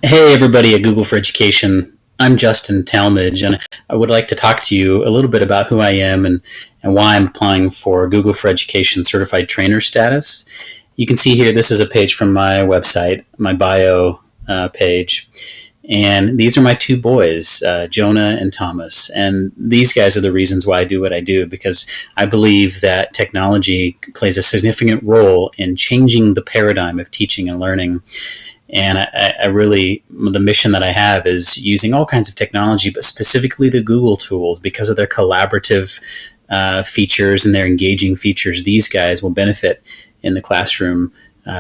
Hey, everybody at Google for Education. I'm Justin Talmadge, and I would like to talk to you a little bit about who I am and why I'm applying for Google for Education Certified Trainer status. You can see here, this is a page from my website, my bio page. And these are my two boys, Jonah and Thomas. And these guys are the reasons why I do what I do, because I believe that technology plays a significant role in changing the paradigm of teaching and learning. And I really, the mission that I have is using all kinds of technology, but specifically the Google tools, because of their collaborative features and their engaging features. These guys will benefit in the classroom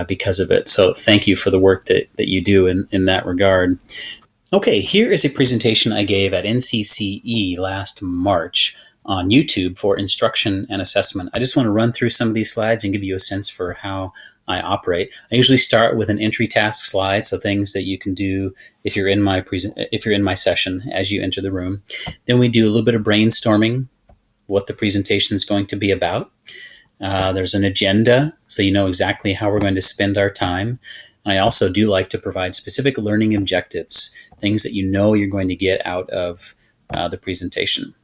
because of it. So thank you for the work that you do in that regard. Okay, here is a presentation I gave at NCCE last March on YouTube for instruction and assessment. I just want to run through some of these slides and give you a sense for how I operate. I usually start with an entry task slide, so things that you can do if you're in my session as you enter the room. Then we do a little bit of brainstorming, what the presentation is going to be about. There's an agenda, so you know exactly how we're going to spend our time. I also do like to provide specific learning objectives, things that you know you're going to get out of the presentation.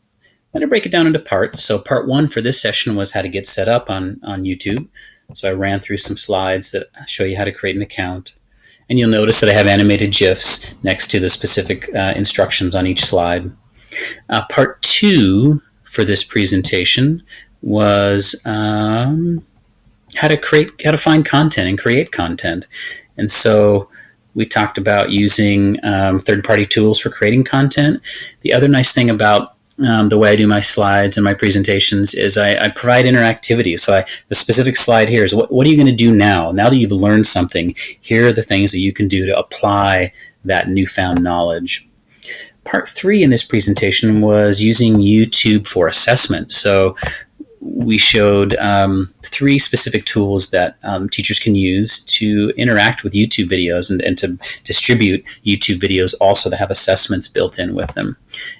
Then I break it down into parts. So part one for this session was how to get set up on YouTube. So I ran through some slides that show you how to create an account. And you'll notice that I have animated GIFs next to the specific instructions on each slide. Part two for this presentation was how to find content and create content. And so we talked about using third-party tools for creating content. The other nice thing about the way I do my slides and my presentations is I provide interactivity. So the specific slide here is what are you going to do now? Now that you've learned something, here are the things that you can do to apply that newfound knowledge. Part three in this presentation was using YouTube for assessment. So we showed three specific tools that teachers can use to interact with YouTube videos and to distribute YouTube videos also to have assessments built in with them.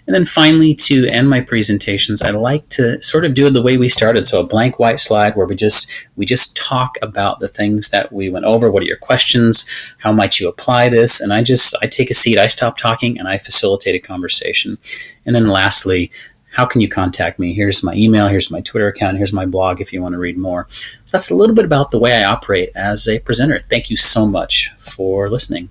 And then finally, to end my presentations, I like to sort of do it the way we started. So a blank white slide where we just talk about the things that we went over. What are your questions? How might you apply this? And I take a seat, I stop talking, and I facilitate a conversation. And then lastly, how can you contact me? Here's my email, here's my Twitter account, here's my blog if you want to read more. So that's a little bit about the way I operate as a presenter. Thank you so much for listening.